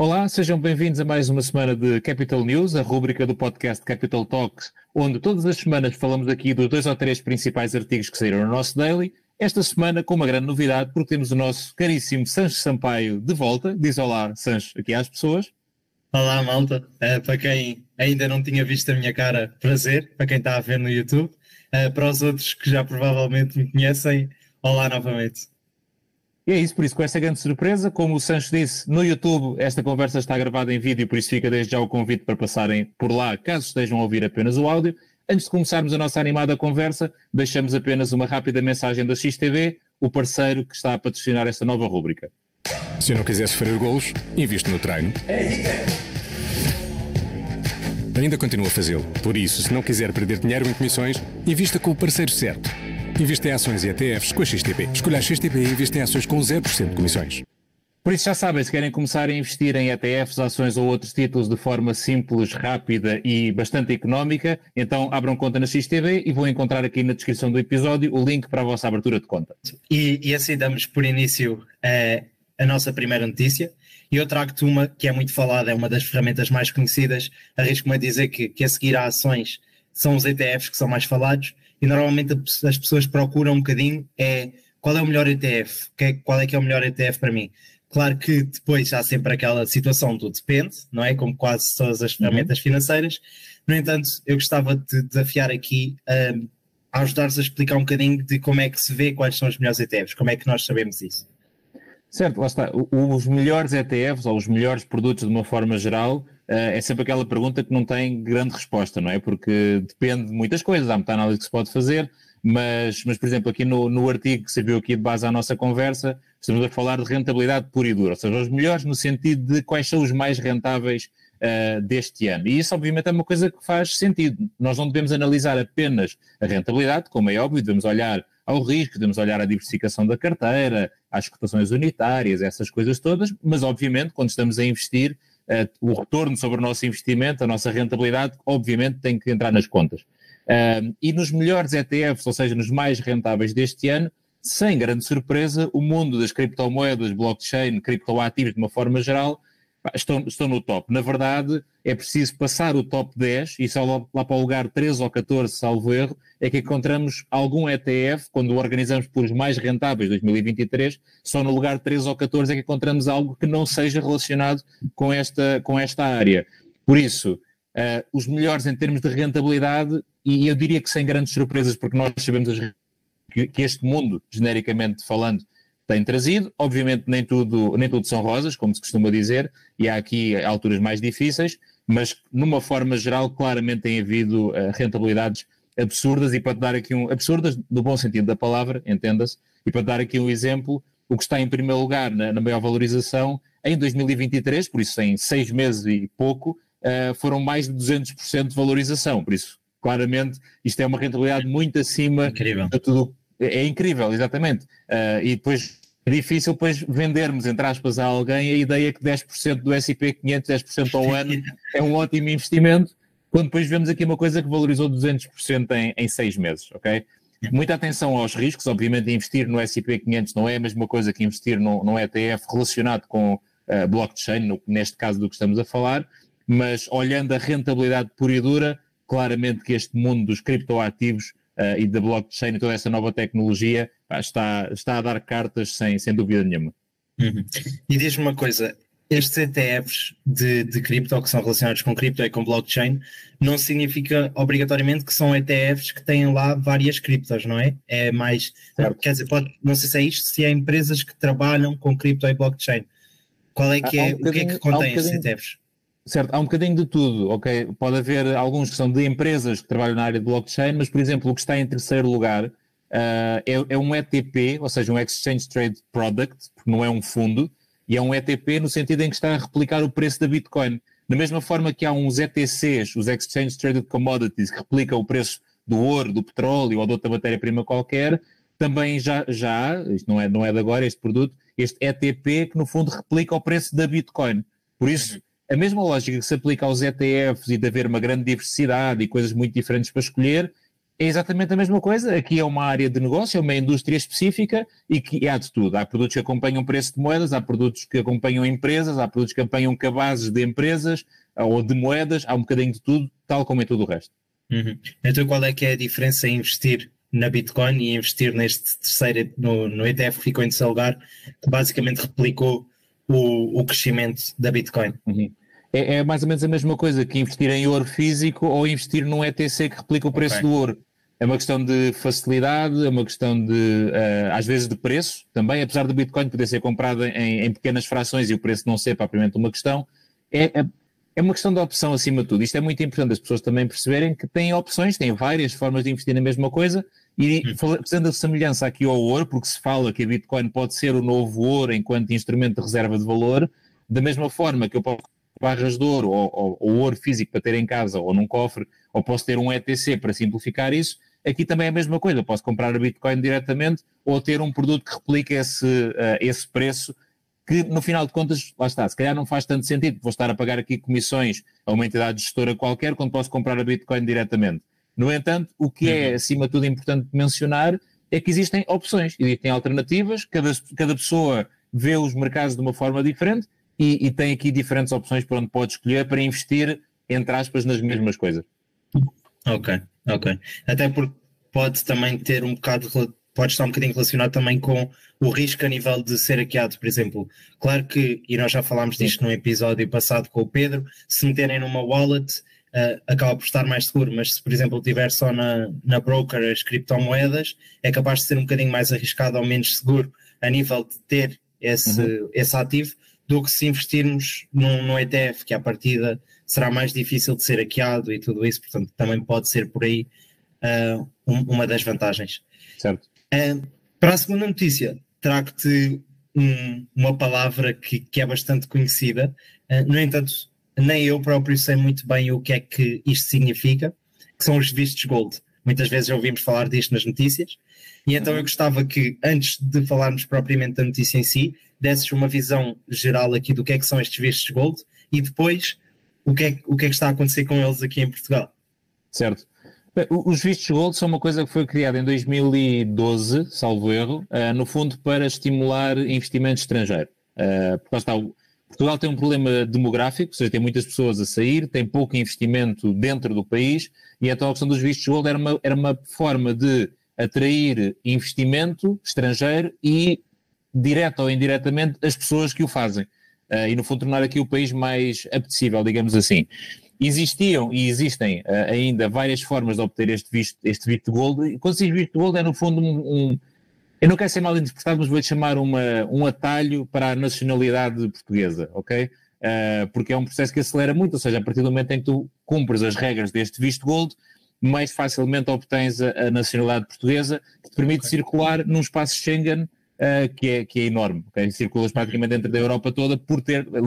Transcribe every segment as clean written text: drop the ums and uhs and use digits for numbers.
Olá, sejam bem-vindos a mais uma semana de Capital News, a rúbrica do podcast Capital Talks, onde todas as semanas falamos aqui dos 2 ou 3 principais artigos que saíram no nosso daily. Esta semana com uma grande novidade, porque temos o nosso caríssimo Sancho Sampaio de volta. Diz olá, Sancho, aqui às pessoas. Olá, malta. Para quem ainda não tinha visto a minha cara, prazer. Para quem está a ver no YouTube. Para os outros que já provavelmente me conhecem, olá novamente. E é isso, por isso, com essa grande surpresa, como o Sancho disse, no YouTube esta conversa está gravada em vídeo, por isso fica desde já o convite para passarem por lá, caso estejam a ouvir apenas o áudio. Antes de começarmos a nossa animada conversa, deixamos apenas uma rápida mensagem da XTB, o parceiro que está a patrocinar esta nova rúbrica. Se não quiser sofrer golos, investe no treino. Ainda continua a fazê-lo. Por isso, se não quiser perder dinheiro em comissões, invista com o parceiro certo. Investe em ações e ETFs com a XTB. Escolha a XTB e investe em ações com 0% de comissões. Por isso já sabem, se querem começar a investir em ETFs, ações ou outros títulos de forma simples, rápida e bastante económica, então abram conta na XTB e vão encontrar aqui na descrição do episódio o link para a vossa abertura de conta. E assim damos por início a nossa primeira notícia. E eu trago-te uma que é muito falada, é uma das ferramentas mais conhecidas. Arrisco-me a dizer que a seguir a ações são os ETFs que são mais falados. E normalmente as pessoas procuram um bocadinho qual é o melhor ETF, qual é que é o melhor ETF para mim. Claro que depois há sempre aquela situação do depende, não é? Como quase todas as ferramentas financeiras. No entanto, eu gostava de desafiar aqui a ajudar-vos a explicar um bocadinho de como é que se vê quais são os melhores ETFs, como é que nós sabemos isso. Certo, lá está. Os melhores ETFs ou os melhores produtos de uma forma geral é sempre aquela pergunta que não tem grande resposta, não é? Porque depende de muitas coisas, há muita análise que se pode fazer, mas por exemplo, aqui no artigo que serviu aqui de base à nossa conversa, estamos a falar de rentabilidade pura e dura, ou seja, os melhores no sentido de quais são os mais rentáveis deste ano. E isso obviamente é uma coisa que faz sentido. Nós não devemos analisar apenas a rentabilidade, como é óbvio, devemos olhar ao risco, devemos olhar à diversificação da carteira, às cotações unitárias, essas coisas todas, mas obviamente quando estamos a investir, o retorno sobre o nosso investimento, a nossa rentabilidade, obviamente tem que entrar nas contas. E nos melhores ETFs, ou seja, nos mais rentáveis deste ano, sem grande surpresa, o mundo das criptomoedas, blockchain, criptoativos de uma forma geral, estão no top. Na verdade, é preciso passar o top 10 e só lá para o lugar 13 ou 14, salvo erro, é que encontramos algum ETF, quando o organizamos por os mais rentáveis de 2023, só no lugar 13 ou 14 é que encontramos algo que não seja relacionado com esta área. Por isso, os melhores em termos de rentabilidade, e eu diria que sem grandes surpresas, porque nós sabemos que este mundo, genericamente falando, tem trazido. Obviamente nem tudo são rosas, como se costuma dizer, e há aqui alturas mais difíceis, mas numa forma geral claramente tem havido rentabilidades absurdas, e para te dar aqui absurdas no bom sentido da palavra, entenda-se, e para te dar aqui um exemplo, o que está em primeiro lugar na maior valorização em 2023, por isso em 6 meses e pouco, foram mais de 200% de valorização, por isso claramente isto é uma rentabilidade muito acima de tudo. É incrível, exatamente. E depois é difícil depois vendermos, entre aspas, a alguém a ideia que 10% do S&P 500, 10% ao ano é um ótimo investimento, quando depois vemos aqui uma coisa que valorizou 200% em 6 meses, ok? Muita atenção aos riscos, obviamente investir no S&P 500 não é a mesma coisa que investir num ETF relacionado com blockchain, neste caso do que estamos a falar, mas olhando a rentabilidade pura e dura, claramente que este mundo dos criptoativos e da blockchain e toda essa nova tecnologia está a dar cartas sem dúvida nenhuma. Uhum. E diz-me uma coisa, estes ETFs de cripto que são relacionados com cripto e com blockchain não significa obrigatoriamente que são ETFs que têm lá várias criptos, não é? É mais, quer dizer, não sei se é isto, se é empresas que trabalham com cripto e blockchain. Qual é que o que é que contém estes ETFs? Certo, há um bocadinho de tudo, ok? Pode haver alguns que são de empresas que trabalham na área de blockchain, mas, por exemplo, o que está em terceiro lugar é um ETP, ou seja, um Exchange Trade Product, porque não é um fundo, e é um ETP no sentido em que está a replicar o preço da Bitcoin. Da mesma forma que há uns ETCs, os Exchange Traded Commodities, que replicam o preço do ouro, do petróleo ou de outra matéria-prima qualquer, também já há, isto não é de agora, este produto, este ETP que no fundo replica o preço da Bitcoin. Por isso, a mesma lógica que se aplica aos ETFs e de haver uma grande diversidade e coisas muito diferentes para escolher, é exatamente a mesma coisa. Aqui é uma área de negócio, é uma indústria específica e que há de tudo. Há produtos que acompanham preço de moedas, há produtos que acompanham empresas, há produtos que acompanham cabazes de empresas ou de moedas, há um bocadinho de tudo, tal como em tudo o resto. Então qual é que é a diferença em investir na Bitcoin e investir neste terceiro, no ETF que ficou em terceiro lugar, que basicamente replicou o crescimento da Bitcoin? É mais ou menos a mesma coisa que investir em ouro físico ou investir num ETC que replica o preço do ouro. É uma questão de facilidade, é uma questão de, às vezes, de preço também, apesar do Bitcoin poder ser comprado em pequenas frações e o preço não ser propriamente uma questão, é uma questão de opção acima de tudo. Isto é muito importante as pessoas também perceberem que têm opções, têm várias formas de investir na mesma coisa e fazendo a semelhança aqui ao ouro, porque se fala que a Bitcoin pode ser o novo ouro enquanto instrumento de reserva de valor, da mesma forma que eu posso barras de ouro ou ouro físico para ter em casa ou num cofre, ou posso ter um ETC para simplificar isso, aqui também é a mesma coisa, eu posso comprar a Bitcoin diretamente ou ter um produto que replique esse preço, que no final de contas, lá está, se calhar não faz tanto sentido, vou estar a pagar aqui comissões a uma entidade gestora qualquer quando posso comprar a Bitcoin diretamente. No entanto, o que é acima de tudo importante mencionar é que existem opções, existem alternativas, cada pessoa vê os mercados de uma forma diferente e tem aqui diferentes opções para onde pode escolher para investir, entre aspas, nas mesmas coisas. Ok. Até porque pode também ter pode estar um bocadinho relacionado também com o risco a nível de ser hackeado, por exemplo. Claro que, e nós já falámos disto num episódio passado com o Pedro, se meterem numa wallet, acaba por estar mais seguro, mas se, por exemplo, tiver só na broker as criptomoedas, é capaz de ser um bocadinho mais arriscado ou menos seguro a nível de ter esse ativo, do que se investirmos num ETF, que à partida será mais difícil de ser hackeado e tudo isso, portanto também pode ser por aí uma das vantagens. Certo. Para a segunda notícia, trago-te uma palavra que é bastante conhecida, no entanto, nem eu próprio sei muito bem o que é que isto significa, que são os vistos gold. Muitas vezes já ouvimos falar disto nas notícias, e então eu gostava que, antes de falarmos propriamente da notícia em si, desses uma visão geral aqui do que é que são estes vistos gold e depois o que é que está a acontecer com eles aqui em Portugal. Certo. Bem, os vistos gold são uma coisa que foi criada em 2012, salvo erro, no fundo para estimular investimento estrangeiro. Porque lá está, Portugal tem um problema demográfico, ou seja, tem muitas pessoas a sair, tem pouco investimento dentro do país, e então a questão dos vistos gold era uma forma de atrair investimento estrangeiro e, direta ou indiretamente, as pessoas que o fazem. E, no fundo, tornar aqui o país mais apetecível, digamos assim. Existiam e existem ainda várias formas de obter este visto gold. E quando se diz visto gold é, no fundo, eu não quero ser mal interpretado, mas vou-lhe chamar um atalho para a nacionalidade portuguesa, ok? Porque é um processo que acelera muito, ou seja, a partir do momento em que tu cumpres as regras deste visto gold, mais facilmente obtens a nacionalidade portuguesa, que te permite circular num espaço Schengen que é enorme, okay? Circulas praticamente dentro da Europa toda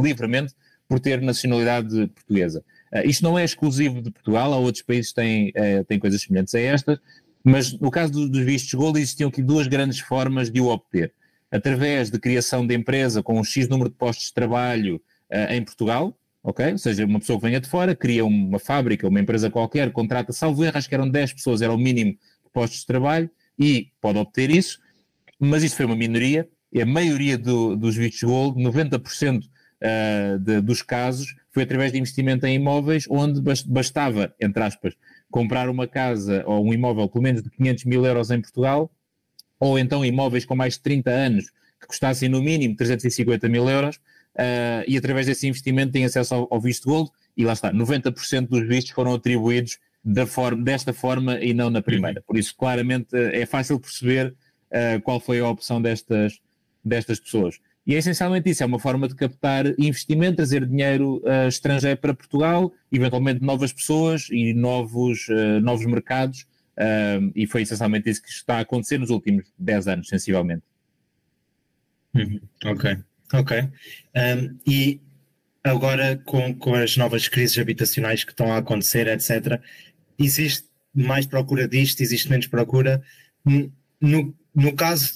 livremente por ter nacionalidade portuguesa. Isto não é exclusivo de Portugal, há outros países que têm coisas semelhantes a estas, mas no caso dos vistos gold existiam aqui duas grandes formas de o obter. Através de criação de empresa com um X número de postos de trabalho em Portugal, ok? Ou seja, uma pessoa que venha de fora, cria uma fábrica, uma empresa qualquer, contrata, salvo erro, acho que eram 10 pessoas, era o mínimo de postos de trabalho e pode obter isso, mas isso foi uma minoria, e a maioria dos vistos gold, 90% dos casos, foi através de investimento em imóveis, onde bastava, entre aspas, comprar uma casa ou um imóvel pelo menos de 500 mil euros em Portugal, ou então imóveis com mais de 30 anos, que custassem no mínimo 350 mil euros, e através desse investimento têm acesso ao visto gold, e lá está, 90% dos vistos foram atribuídos desta forma e não na primeira. Por isso, claramente, é fácil perceber qual foi a opção destas pessoas. E é essencialmente isso, é uma forma de captar investimento, trazer dinheiro estrangeiro para Portugal, eventualmente novas pessoas e novos mercados, e foi essencialmente isso que está a acontecer nos últimos 10 anos, sensivelmente. Ok. E agora com as novas crises habitacionais que estão a acontecer, etc., existe mais procura disto, existe menos procura? No caso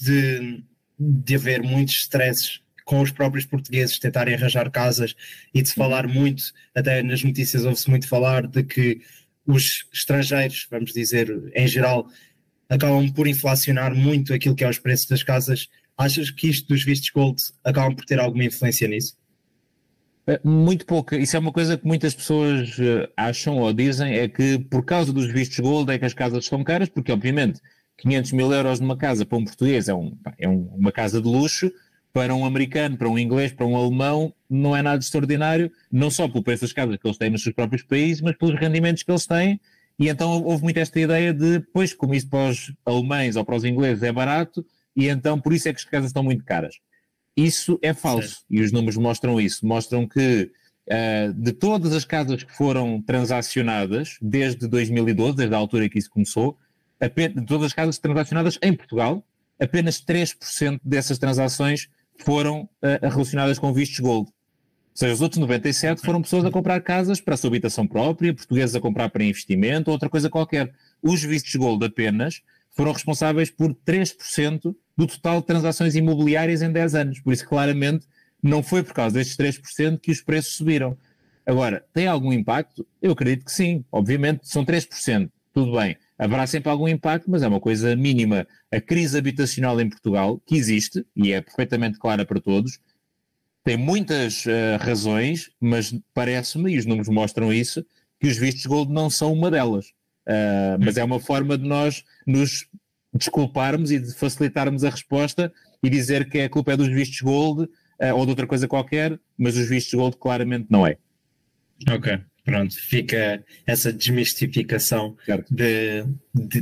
de haver muitos stresses com os próprios portugueses tentarem arranjar casas e de se falar muito, até nas notícias ouve-se muito falar de que os estrangeiros, vamos dizer, em geral, acabam por inflacionar muito aquilo que é os preços das casas. Achas que isto dos vistos gold acabam por ter alguma influência nisso? Muito pouca. Isso é uma coisa que muitas pessoas acham ou dizem, é que por causa dos vistos gold é que as casas são caras, porque obviamente 500 mil euros numa casa para um português uma casa de luxo, para um americano, para um inglês, para um alemão, não é nada extraordinário, não só pelo preço das casas que eles têm nos seus próprios países, mas pelos rendimentos que eles têm. E então houve muito esta ideia de, pois, como isso para os alemães ou para os ingleses é barato, e então por isso é que as casas estão muito caras. Isso é falso. Sim. E os números mostram isso. Mostram que de todas as casas que foram transacionadas desde 2012, desde a altura que isso começou, de todas as casas transacionadas em Portugal, apenas 3% dessas transações foram relacionadas com vistos gold. Ou seja, os outros 97% foram pessoas a comprar casas para a sua habitação própria, portugueses a comprar para investimento ou outra coisa qualquer. Os vistos gold apenas foram responsáveis por 3% do total de transações imobiliárias em 10 anos. Por isso, claramente, não foi por causa destes 3% que os preços subiram. Agora, tem algum impacto? Eu acredito que sim. Obviamente, são 3%. Tudo bem. Haverá sempre algum impacto, mas é uma coisa mínima. A crise habitacional em Portugal, que existe, e é perfeitamente clara para todos, tem muitas razões, mas parece-me, e os números mostram isso, que os vistos gold não são uma delas. Mas é uma forma de nós nos desculparmos e de facilitarmos a resposta e dizer que a culpa é dos vistos gold ou de outra coisa qualquer, mas os vistos gold claramente não é. Ok, pronto, fica essa desmistificação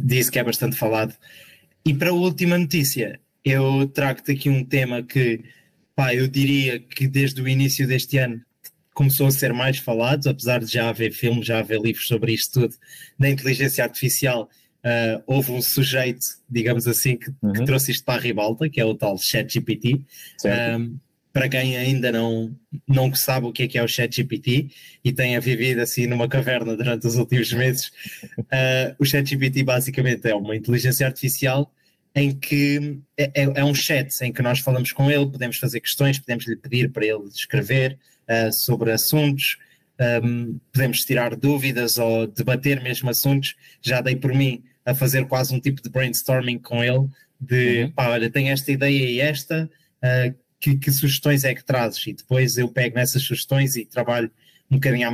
disso que é bastante falado. E para a última notícia, eu trago-te aqui um tema que, eu diria que desde o início deste ano começou a ser mais falado, apesar de já haver filmes, já haver livros sobre isto tudo, da inteligência artificial. Houve um sujeito, digamos assim, que trouxe isto para a ribalta, que é o tal ChatGPT. Para quem ainda não sabe o que é o ChatGPT e tenha vivido assim numa caverna durante os últimos meses, o ChatGPT basicamente é uma inteligência artificial em que é um chat em que nós falamos com ele, podemos fazer questões, podemos lhe pedir para ele escrever sobre assuntos, podemos tirar dúvidas ou debater mesmo assuntos. Já dei por mim a fazer quase um tipo de brainstorming com ele, de olha, tenho esta ideia e esta, que sugestões é que trazes? E depois eu pego nessas sugestões e trabalho um bocadinho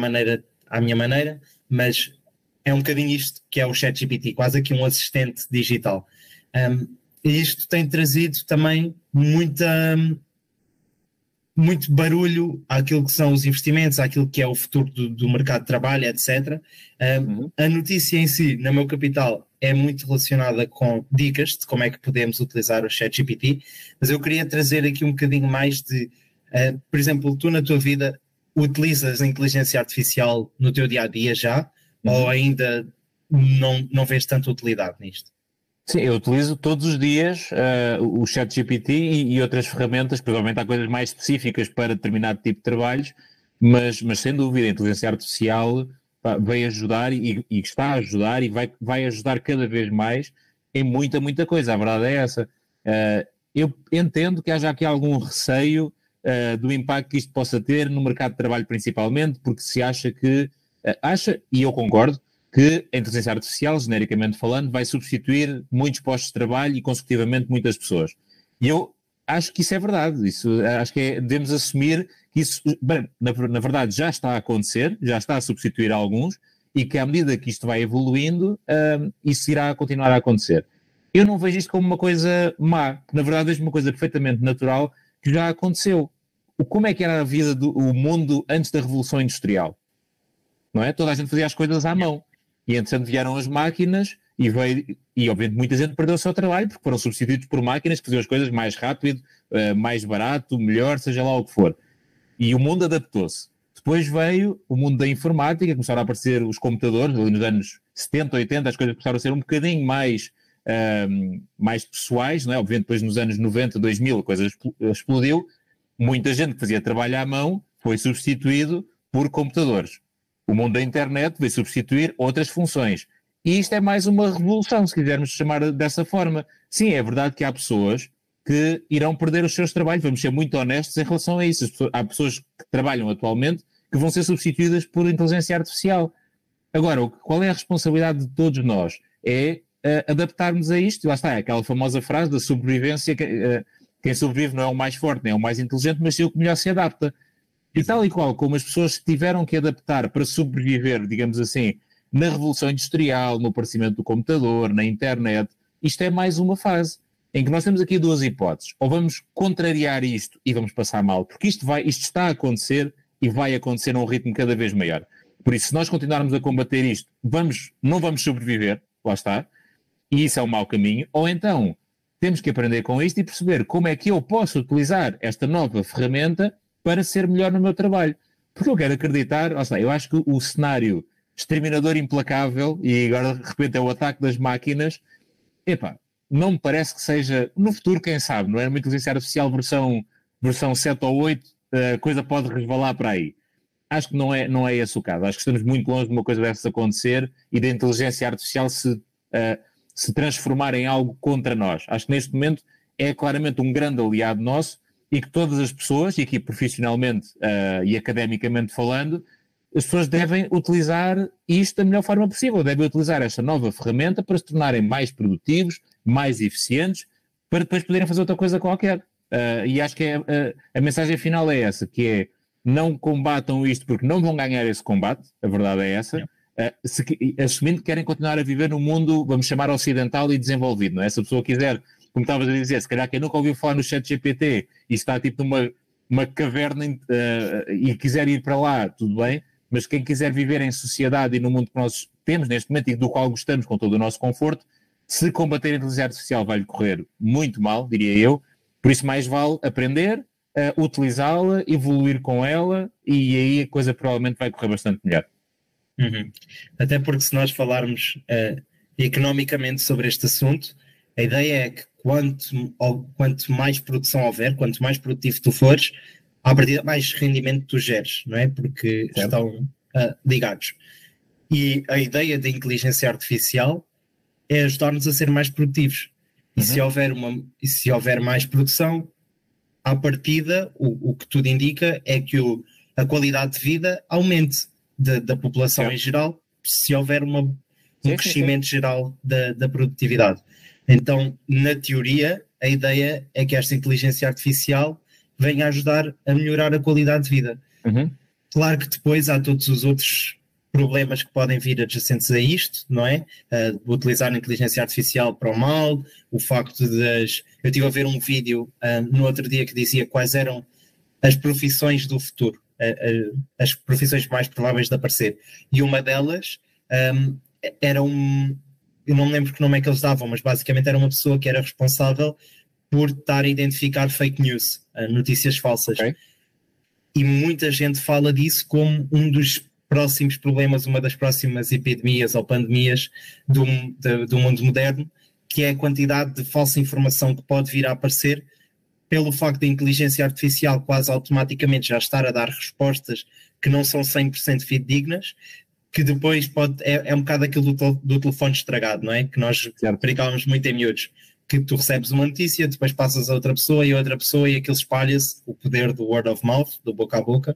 à minha maneira, mas é um bocadinho isto que é o ChatGPT, quase aqui um assistente digital. E isto tem trazido também muito barulho àquilo que são os investimentos, àquilo que é o futuro do mercado de trabalho, etc. A notícia em si, na Meu Capital, é muito relacionada com dicas de como é que podemos utilizar o ChatGPT, mas eu queria trazer aqui um bocadinho mais de, por exemplo, tu na tua vida utilizas a inteligência artificial no teu dia-a-dia já, ou ainda não vês tanta utilidade nisto? Sim, eu utilizo todos os dias o ChatGPT e outras ferramentas, provavelmente há coisas mais específicas para determinado tipo de trabalhos, mas sem dúvida a inteligência artificial vai ajudar e está a ajudar e vai ajudar cada vez mais em muita coisa. A verdade é essa. Eu entendo que haja aqui algum receio do impacto que isto possa ter no mercado de trabalho principalmente, porque se acha e eu concordo, que a inteligência artificial, genericamente falando, vai substituir muitos postos de trabalho e, consecutivamente, muitas pessoas. E eu acho que isso é verdade. Acho que devemos assumir que isso, bem, na verdade, já está a acontecer, já está a substituir alguns, e que à medida que isto vai evoluindo, isso irá continuar a acontecer. Eu não vejo isto como uma coisa má. Na verdade, vejo uma coisa perfeitamente natural que já aconteceu. Como é que era a vida o mundo antes da Revolução Industrial? Não é? Toda a gente fazia as coisas à mão. E, entretanto, vieram as máquinas e obviamente, muita gente perdeu o seu trabalho porque foram substituídos por máquinas que faziam as coisas mais rápido, mais barato, melhor, seja lá o que for. E o mundo adaptou-se. Depois veio o mundo da informática, começaram a aparecer os computadores, ali nos anos 70, 80, as coisas começaram a ser um bocadinho mais pessoais, não é? Obviamente, depois nos anos 90, 2000, a coisa explodiu. Muita gente que fazia trabalho à mão foi substituído por computadores. O mundo da internet veio substituir outras funções. E isto é mais uma revolução, se quisermos chamar dessa forma. Sim, é verdade que há pessoas que irão perder os seus trabalhos. Vamos ser muito honestos em relação a isso. Há pessoas que trabalham atualmente que vão ser substituídas por inteligência artificial. Agora, qual é a responsabilidade de todos nós? É adaptarmos a isto, lá está, é aquela famosa frase da sobrevivência, quem sobrevive não é o mais forte, nem é o mais inteligente, mas é o que melhor se adapta. E tal e qual como as pessoas tiveram que adaptar para sobreviver, digamos assim, na Revolução Industrial, no aparecimento do computador, na internet, isto é mais uma fase em que nós temos aqui duas hipóteses. Ou vamos contrariar isto e vamos passar mal, porque isto está a acontecer e vai acontecer num ritmo cada vez maior. Por isso, se nós continuarmos a combater isto, não vamos sobreviver, lá está, e isso é um mau caminho. Ou então, temos que aprender com isto e perceber como é que eu posso utilizar esta nova ferramenta para ser melhor no meu trabalho. Porque eu quero acreditar, lá está, eu acho que o cenário exterminador implacável, e agora de repente é o ataque das máquinas, não me parece que seja, no futuro quem sabe, não é? Uma inteligência artificial versão 7 ou 8, a coisa pode resvalar para aí. Acho que não é esse o caso, acho que estamos muito longe de uma coisa dessa acontecer e da inteligência artificial se transformar em algo contra nós. Acho que neste momento é claramente um grande aliado nosso e que todas as pessoas, e aqui profissionalmente e academicamente falando, as pessoas devem utilizar isto da melhor forma possível, devem utilizar esta nova ferramenta para se tornarem mais produtivos, mais eficientes, para depois poderem fazer outra coisa qualquer. E acho que a mensagem final é essa, que é não combatam isto porque não vão ganhar esse combate, a verdade é essa, assumindo que querem continuar a viver num mundo, vamos chamar ocidental e desenvolvido, não é? Se a pessoa quiser, como estavas a dizer, se calhar quem nunca ouviu falar no ChatGPT e está tipo numa caverna e quiser ir para lá, tudo bem, mas quem quiser viver em sociedade e no mundo que nós temos neste momento e do qual gostamos com todo o nosso conforto, se combater a inteligência artificial vai-lhe correr muito mal, diria eu, por isso mais vale aprender, utilizá-la, evoluir com ela e aí a coisa provavelmente vai correr bastante melhor. Uhum. Até porque se nós falarmos economicamente sobre este assunto, a ideia é que quanto mais produção houver, quanto mais produtivo tu fores, à partida mais rendimento tu geres, não é? Porque estão ligados. E a ideia da inteligência artificial é ajudar-nos a ser mais produtivos. E se houver mais produção, à partida, o que tudo indica é que a qualidade de vida aumente da população em geral, se houver um crescimento geral da produtividade. Então, na teoria, a ideia é que esta inteligência artificial venha ajudar a melhorar a qualidade de vida. Claro que depois há todos os outros problemas que podem vir adjacentes a isto, não é? Utilizar a inteligência artificial para o mal, o facto eu estive a ver um vídeo no outro dia que dizia quais eram as profissões do futuro, as profissões mais prováveis de aparecer. E uma delas era eu não me lembro que nome é que eles davam, mas basicamente era uma pessoa que era responsável por estar a identificar fake news, notícias falsas. Okay. E muita gente fala disso como um dos próximos problemas, uma das próximas epidemias ou pandemias do mundo moderno, que é a quantidade de falsa informação que pode vir a aparecer pelo facto da inteligência artificial quase automaticamente já estar a dar respostas que não são 100% fidedignas, que depois é um bocado aquilo do telefone estragado, não é? Que nós brincávamos muito em miúdos, que tu recebes uma notícia, depois passas a outra pessoa e aquilo espalha-se, o poder do word of mouth, do boca a boca,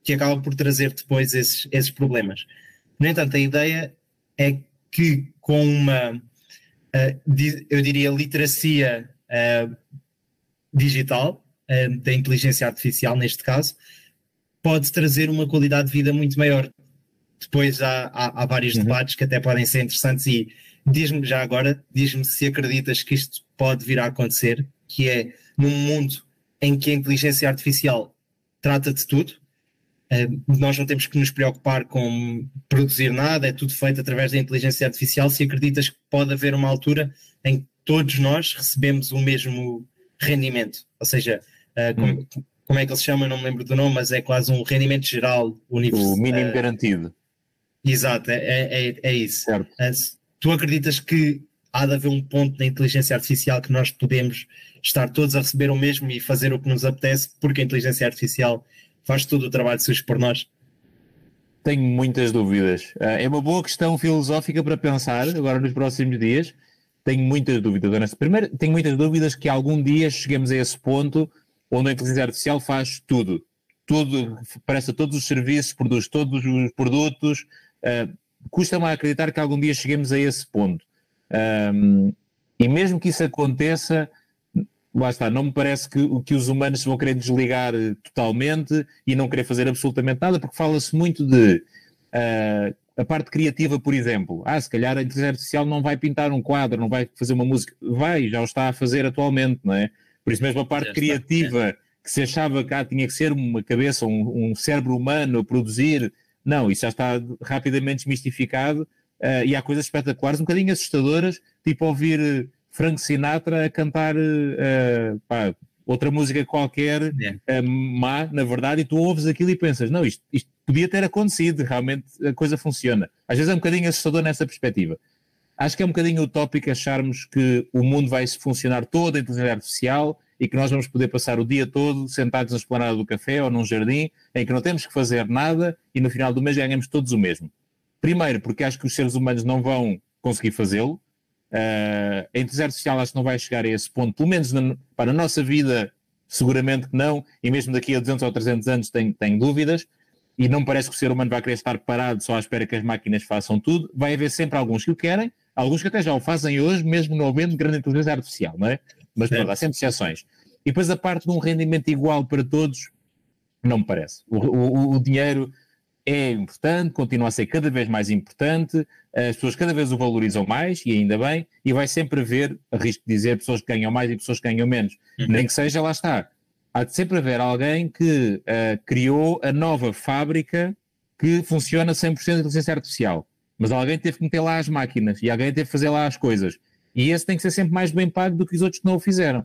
que acaba por trazer depois esses problemas. No entanto, a ideia é que com uma, eu diria, literacia digital, da inteligência artificial neste caso, pode trazer uma qualidade de vida muito maior. Depois há vários debates que até podem ser interessantes e diz-me se acreditas que isto pode vir a acontecer, que é num mundo em que a inteligência artificial trata de tudo, nós não temos que nos preocupar com produzir nada, é tudo feito através da inteligência artificial. Se acreditas que pode haver uma altura em que todos nós recebemos o mesmo rendimento, ou seja, como é que ele se chama, eu não me lembro do nome, mas é quase um rendimento geral universal. O mínimo garantido. Exato, é isso. Certo. Tu acreditas que há de haver um ponto na inteligência artificial que nós podemos estar todos a receber o mesmo e fazer o que nos apetece, porque a inteligência artificial faz todo o trabalho sujo por nós? Tenho muitas dúvidas. É uma boa questão filosófica para pensar agora nos próximos dias. Tenho muitas dúvidas. Primeiro, tenho muitas dúvidas que algum dia cheguemos a esse ponto onde a inteligência artificial faz tudo, presta todos os serviços, produz todos os produtos, Custa-me a acreditar que algum dia cheguemos a esse ponto. E mesmo que isso aconteça, lá está, não me parece que os humanos se vão querer desligar totalmente e não querer fazer absolutamente nada, porque fala-se muito de a parte criativa, por exemplo. Se calhar a inteligência artificial não vai pintar um quadro, não vai fazer uma música. Já o está a fazer atualmente, não é? Por isso mesmo a parte criativa, que se achava que tinha que ser uma cabeça, um cérebro humano a produzir, não, isso já está rapidamente desmistificado, e há coisas espetaculares, um bocadinho assustadoras, tipo ouvir Frank Sinatra a cantar outra música qualquer, má, na verdade, e tu ouves aquilo e pensas, não, isto podia ter acontecido, realmente a coisa funciona. Às vezes é um bocadinho assustador nessa perspectiva. Acho que é um bocadinho utópico acharmos que o mundo vai funcionar todo em inteligência artificial e que nós vamos poder passar o dia todo sentados na esplanada do café ou num jardim em que não temos que fazer nada e no final do mês ganhamos todos o mesmo. Primeiro, porque acho que os seres humanos não vão conseguir fazê-lo. A inteligência artificial acho que não vai chegar a esse ponto, pelo menos para a nossa vida, seguramente que não, e mesmo daqui a 200 ou 300 anos tenho dúvidas, e não me parece que o ser humano vai querer estar parado só à espera que as máquinas façam tudo. Vai haver sempre alguns que o querem, alguns que até já o fazem hoje, mesmo não havendo grande inteligência artificial, não é? Mas pronto, há sempre exceções. E depois a parte de um rendimento igual para todos, não me parece. O dinheiro é importante, continua a ser cada vez mais importante, as pessoas cada vez o valorizam mais, e ainda bem, e vai sempre haver, arrisco de dizer, pessoas que ganham mais e pessoas que ganham menos. Nem que seja, lá está. Há de sempre haver alguém que criou a nova fábrica que funciona 100% de inteligência artificial. Mas alguém teve que meter lá as máquinas e alguém teve que fazer lá as coisas. E esse tem que ser sempre mais bem pago do que os outros que não o fizeram.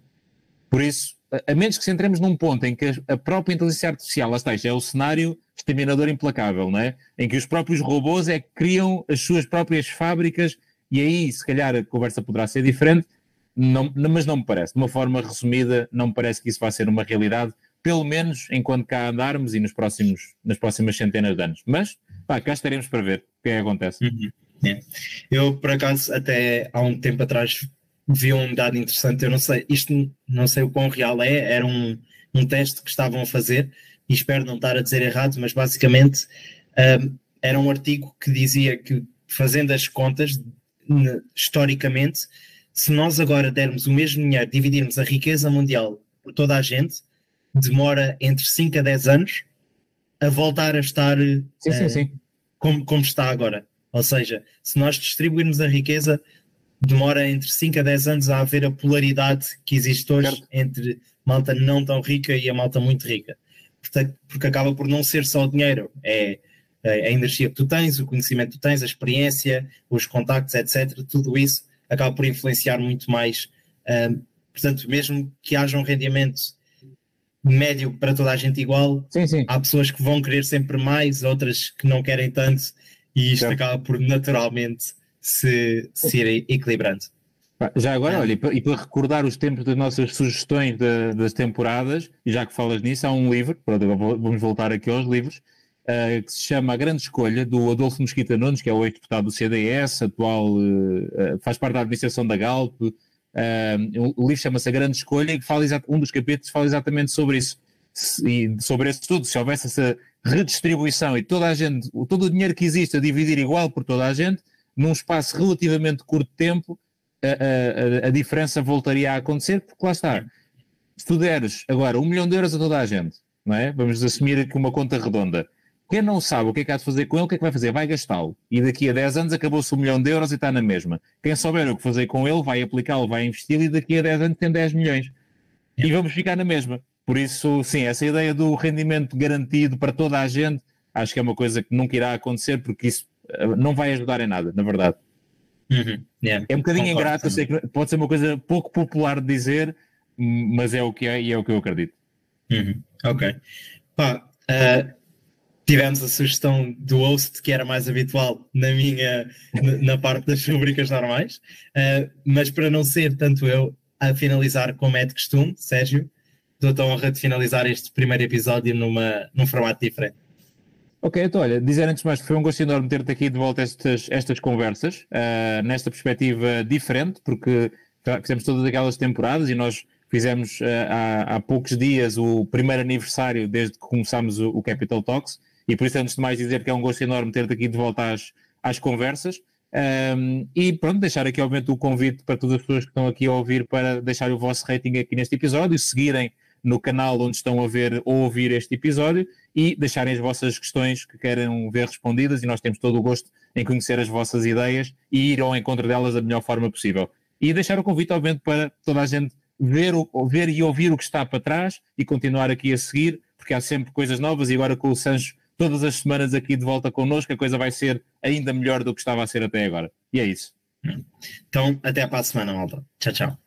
Por isso, a menos que se entremos num ponto em que a própria inteligência artificial, lá está, isto é o cenário exterminador implacável, não é? Em que os próprios robôs é que criam as suas próprias fábricas e aí, se calhar, a conversa poderá ser diferente, mas não me parece. De uma forma resumida, não me parece que isso vai ser uma realidade, pelo menos enquanto cá andarmos e nas próximas centenas de anos. Mas, cá estaremos para ver o que é que acontece. Eu, por acaso, até há um tempo atrás vi um dado interessante, eu não sei o quão real era um teste que estavam a fazer, e espero não estar a dizer errado, mas basicamente era um artigo que dizia que, fazendo as contas, historicamente, se nós agora dermos o mesmo dinheiro, dividirmos a riqueza mundial por toda a gente, demora entre 5 a 10 anos a voltar a estar como está agora. Ou seja, se nós distribuirmos a riqueza, demora entre 5 a 10 anos a haver a polaridade que existe hoje entre malta não tão rica e a malta muito rica. Porque acaba por não ser só o dinheiro, é a energia que tu tens, o conhecimento que tu tens, a experiência, os contactos, etc. Tudo isso acaba por influenciar muito mais. Portanto, mesmo que haja um rendimento médio para toda a gente igual, há pessoas que vão querer sempre mais, outras que não querem tanto, e isto acaba por naturalmente se ir equilibrando. Já agora, olha, e para recordar os tempos das nossas sugestões das temporadas, e já que falas nisso, há um livro, vamos voltar aqui aos livros, que se chama A Grande Escolha, do Adolfo Mesquita Nunes, que é o ex-deputado do CDS, atual, faz parte da administração da Galp. O livro chama-se A Grande Escolha e um dos capítulos fala exatamente sobre isso. E sobre esse estudo, se houvesse essa redistribuição e toda a gente, todo o dinheiro que existe a dividir igual por toda a gente, num espaço relativamente curto de tempo, a diferença voltaria a acontecer, porque lá está. Se tu deres agora 1 milhão de euros a toda a gente, não é? Vamos assumir aqui uma conta redonda. Quem não sabe o que é que há de fazer com ele, o que é que vai fazer? Vai gastá-lo. E daqui a 10 anos acabou-se 1 milhão de euros e está na mesma. Quem souber o que fazer com ele, vai aplicá-lo, vai investir e daqui a 10 anos tem 10 milhões. E vamos ficar na mesma. Por isso, sim, essa ideia do rendimento garantido para toda a gente, acho que é uma coisa que nunca irá acontecer, porque isso não vai ajudar em nada, na verdade. É um bocadinho ingrato, eu sei que pode ser uma coisa pouco popular de dizer, mas é o que é e é o que eu acredito. Ok. Tivemos a sugestão do host, que era mais habitual na parte das rubricas normais, mas para não ser tanto eu a finalizar como é de costume, Sérgio, dou-te a honra de finalizar este primeiro episódio num formato diferente. Ok, então olha, dizer antes de mais que foi um gosto enorme ter-te aqui de volta estas conversas, nesta perspectiva diferente, porque fizemos todas aquelas temporadas e nós fizemos há poucos dias o primeiro aniversário desde que começámos o Capital Talks, E por isso, antes de mais, dizer que é um gosto enorme ter-te aqui de volta às conversas. E pronto, deixar aqui obviamente o convite para todas as pessoas que estão aqui a ouvir para deixar o vosso rating aqui neste episódio, seguirem no canal onde estão a ver ou ouvir este episódio e deixarem as vossas questões que querem ver respondidas, e nós temos todo o gosto em conhecer as vossas ideias e ir ao encontro delas da melhor forma possível. E deixar o convite obviamente para toda a gente ver e ouvir o que está para trás e continuar aqui a seguir, porque há sempre coisas novas, e agora com o Sancho todas as semanas aqui de volta connosco, a coisa vai ser ainda melhor do que estava a ser até agora. E é isso. Então, até para a semana, malta. Tchau, tchau.